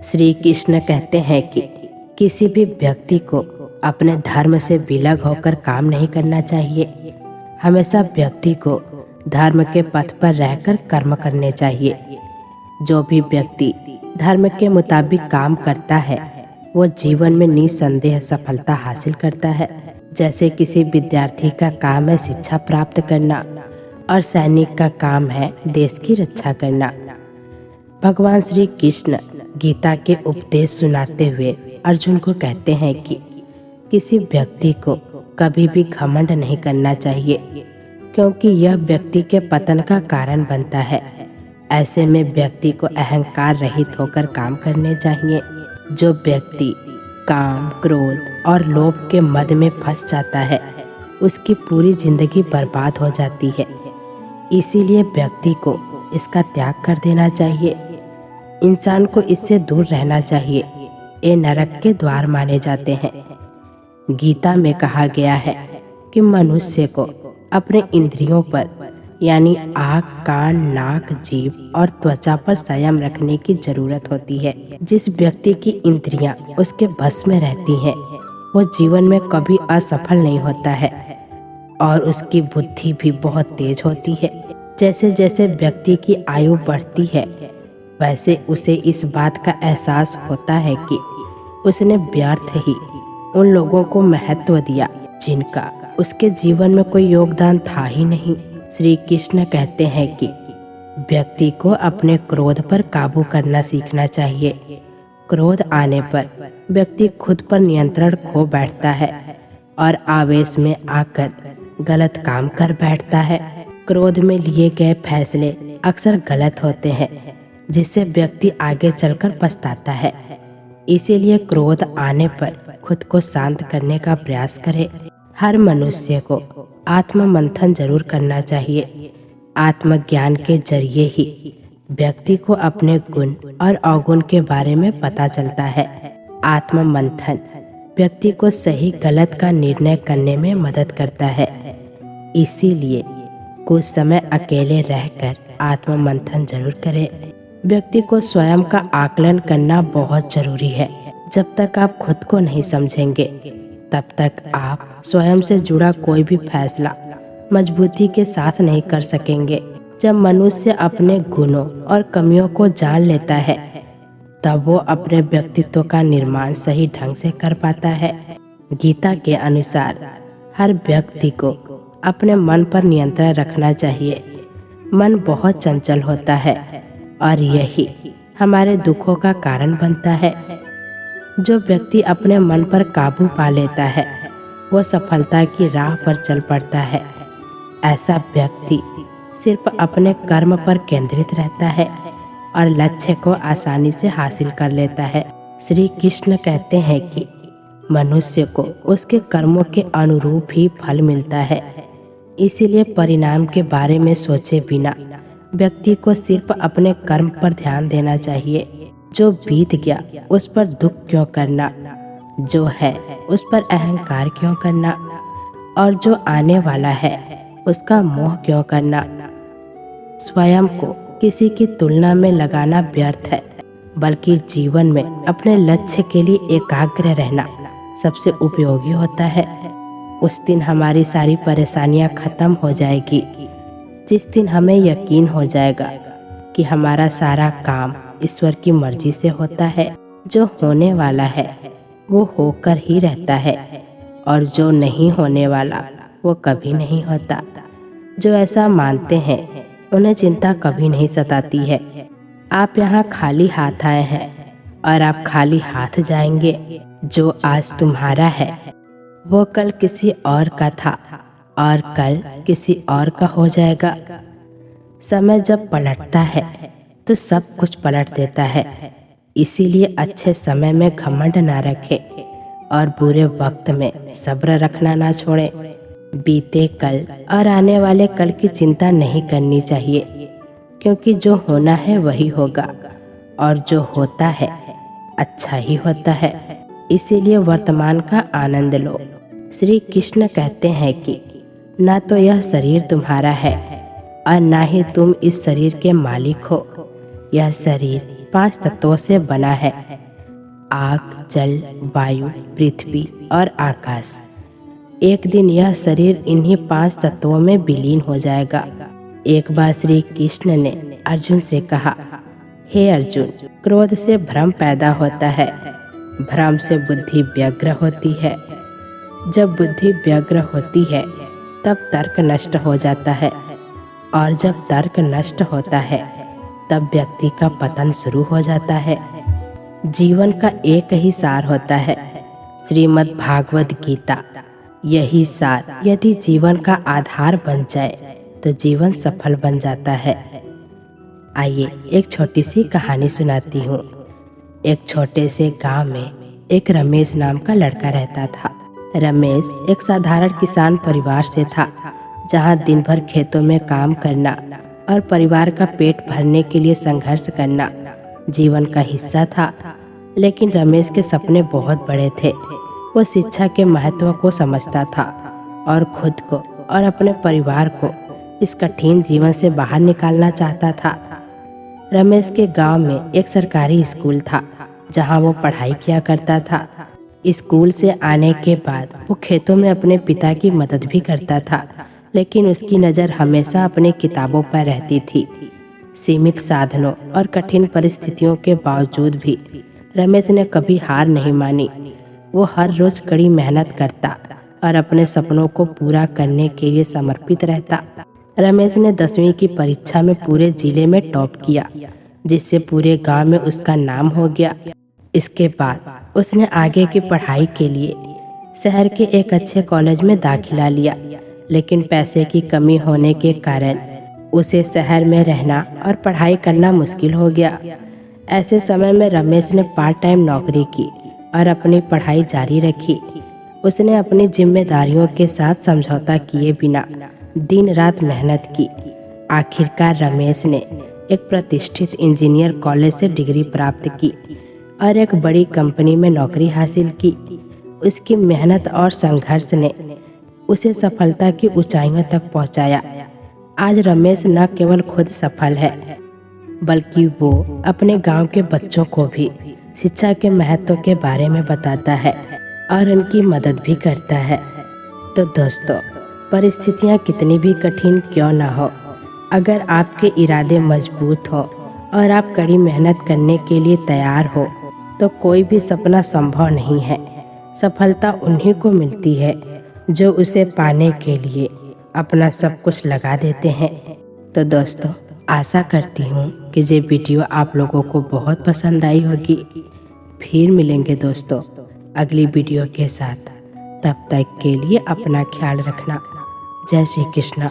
श्री कृष्ण कहते हैं कि किसी भी व्यक्ति को अपने धर्म से विलग होकर काम नहीं करना चाहिए। हमेशा व्यक्ति को धर्म के पथ पर रहकर कर्म करने चाहिए। जो भी व्यक्ति धर्म के मुताबिक काम करता है वो जीवन में निसंदेह सफलता हासिल करता है। जैसे किसी विद्यार्थी का काम है शिक्षा प्राप्त करना और सैनिक का काम है देश की रक्षा करना। भगवान श्री कृष्ण गीता के उपदेश सुनाते हुए अर्जुन को कहते हैं कि किसी व्यक्ति को कभी भी घमंड नहीं करना चाहिए, क्योंकि यह व्यक्ति के पतन का कारण बनता है। ऐसे में व्यक्ति को अहंकार रहित होकर काम करने चाहिए। जो व्यक्ति काम, क्रोध और लोभ के मद में फंस जाता है उसकी पूरी जिंदगी बर्बाद हो जाती है। इसीलिए व्यक्ति को इसका त्याग कर देना चाहिए। इंसान को इससे दूर रहना चाहिए। ये नरक के द्वार माने जाते हैं। गीता में कहा गया है कि मनुष्य को अपने इंद्रियों पर यानी आँख, कान, नाक, जीभ और त्वचा पर संयम रखने की जरूरत होती है। जिस व्यक्ति की इंद्रियां उसके बस में रहती हैं वो जीवन में कभी असफल नहीं होता है और उसकी बुद्धि भी बहुत तेज होती है। जैसे जैसे व्यक्ति की आयु बढ़ती है वैसे उसे इस बात का एहसास होता है कि उसने व्यर्थ ही उन लोगों को महत्व दिया जिनका उसके जीवन में कोई योगदान था ही नहीं। श्री कृष्ण कहते हैं कि व्यक्ति को अपने क्रोध पर काबू करना सीखना चाहिए। क्रोध आने पर व्यक्ति खुद पर नियंत्रण खो बैठता है और आवेश में आकर गलत काम कर बैठता है। क्रोध में लिए गए फैसले अक्सर गलत होते हैं जिससे व्यक्ति आगे चलकर पछताता है। इसीलिए क्रोध आने पर खुद को शांत करने का प्रयास करें। हर मनुष्य को आत्म मंथन जरूर करना चाहिए। आत्मज्ञान के जरिए ही व्यक्ति को अपने गुण और अवगुण के बारे में पता चलता है। आत्म मंथन व्यक्ति को सही गलत का निर्णय करने में मदद करता है। इसीलिए कुछ समय अकेले रहकर आत्म मंथन जरूर करें। व्यक्ति को स्वयं का आकलन करना बहुत जरूरी है। जब तक आप खुद को नहीं समझेंगे तब तक आप स्वयं से जुड़ा कोई भी फैसला मजबूती के साथ नहीं कर सकेंगे। जब मनुष्य अपने गुणों और कमियों को जान लेता है तब वो अपने व्यक्तित्व का निर्माण सही ढंग से कर पाता है। गीता के अनुसार हर व्यक्ति को अपने मन पर नियंत्रण रखना चाहिए। मन बहुत चंचल होता है और यही हमारे दुखों का कारण बनता है। जो व्यक्ति अपने मन पर काबू पा लेता है वो सफलता की राह पर चल पड़ता है। ऐसा व्यक्ति सिर्फ अपने कर्म पर केंद्रित रहता है और लक्ष्य को आसानी से हासिल कर लेता है। श्री कृष्ण कहते हैं कि मनुष्य को उसके कर्मों के अनुरूप ही फल मिलता है। इसीलिए परिणाम के बारे में सोचे बिना व्यक्ति को सिर्फ अपने कर्म पर ध्यान देना चाहिए। जो बीत गया उस पर दुख क्यों करना, जो है उस पर अहंकार क्यों करना और जो आने वाला है उसका मोह क्यों करना। स्वयं को किसी की तुलना में लगाना व्यर्थ है, बल्कि जीवन में अपने लक्ष्य के लिए एकाग्र रहना सबसे उपयोगी होता है। उस दिन हमारी सारी परेशानियां खत्म हो जाएगी जिस दिन हमें यकीन हो जाएगा कि हमारा सारा काम ईश्वर की मर्जी से होता है। जो होने वाला है वो होकर ही रहता है और जो नहीं होने वाला वो कभी नहीं होता। जो ऐसा मानते हैं उन्हें चिंता कभी नहीं सताती है। आप यहाँ खाली हाथ आए हैं और आप खाली हाथ जाएंगे। जो आज तुम्हारा है वो कल किसी और का था और कल किसी और का हो जाएगा। समय जब पलटता है तो सब कुछ पलट देता है। इसीलिए अच्छे समय में घमंड ना रखें और बुरे वक्त में सब्र रखना ना छोड़ें। बीते कल और आने वाले कल की चिंता नहीं करनी चाहिए, क्योंकि जो होना है वही होगा और जो होता है अच्छा ही होता है। इसीलिए वर्तमान का आनंद लो। श्री कृष्ण कहते हैं कि ना तो यह शरीर तुम्हारा है और ना ही तुम इस शरीर के मालिक हो। यह शरीर 5 तत्वों से बना है: आग, जल, वायु, पृथ्वी और आकाश। एक दिन यह शरीर इन्हीं 5 तत्वों में विलीन हो जाएगा। एक बार श्री कृष्ण ने अर्जुन से कहा, हे अर्जुन, क्रोध से भ्रम पैदा होता है, भ्रम से बुद्धि व्यग्र होती है। जब बुद्धि व्यग्र होती है तब तर्क नष्ट हो जाता है, और जब तर्क नष्ट होता है तब व्यक्ति का पतन शुरू हो जाता है। जीवन का एक ही सार होता है, श्रीमद् भागवत गीता। यही सार यदि जीवन का आधार बन जाए तो जीवन सफल बन जाता है। आइए एक छोटी सी कहानी सुनाती हूँ। एक छोटे से गांव में एक रमेश नाम का लड़का रहता था। रमेश एक साधारण किसान परिवार से था, जहाँ दिन भर खेतों में काम करना और परिवार का पेट भरने के लिए संघर्ष करना जीवन का हिस्सा था। लेकिन रमेश के सपने बहुत बड़े थे। वो शिक्षा के महत्व को समझता था और खुद को और अपने परिवार को इस कठिन जीवन से बाहर निकालना चाहता था। रमेश के गांव में एक सरकारी स्कूल था, जहां वो पढ़ाई किया करता था। स्कूल से आने के बाद वो खेतों में अपने पिता की मदद भी करता था, लेकिन उसकी नज़र हमेशा अपनी किताबों पर रहती थी। सीमित साधनों और कठिन परिस्थितियों के बावजूद भी रमेश ने कभी हार नहीं मानी। वो हर रोज कड़ी मेहनत करता और अपने सपनों को पूरा करने के लिए समर्पित रहता। रमेश ने 10वीं की परीक्षा में पूरे जिले में टॉप किया, जिससे पूरे गांव में उसका नाम हो गया। इसके बाद उसने आगे की पढ़ाई के लिए शहर के एक अच्छे कॉलेज में दाखिला लिया, लेकिन पैसे की कमी होने के कारण उसे शहर में रहना और पढ़ाई करना मुश्किल हो गया। ऐसे समय में रमेश ने पार्ट टाइम नौकरी की और अपनी पढ़ाई जारी रखी। उसने अपनी जिम्मेदारियों के साथ समझौता किए बिना दिन रात मेहनत की। आखिरकार रमेश ने एक प्रतिष्ठित इंजीनियर कॉलेज से डिग्री प्राप्त की और एक बड़ी कंपनी में नौकरी हासिल की। उसकी मेहनत और संघर्ष ने उसे सफलता की ऊंचाइयों तक पहुंचाया। आज रमेश न केवल खुद सफल है, बल्कि वो अपने गांव के बच्चों को भी शिक्षा के महत्व के बारे में बताता है और उनकी मदद भी करता है। तो दोस्तों, परिस्थितियाँ कितनी भी कठिन क्यों ना हो, अगर आपके इरादे मजबूत हो और आप कड़ी मेहनत करने के लिए तैयार हो, तो कोई भी सपना संभव नहीं है। सफलता उन्हीं को मिलती है जो उसे पाने के लिए अपना सब कुछ लगा देते हैं। तो दोस्तों, आशा करती हूँ कि ये वीडियो आप लोगों को बहुत पसंद आई होगी। फिर मिलेंगे दोस्तों अगली वीडियो के साथ। तब तक के लिए अपना ख्याल रखना। जय श्री कृष्ण।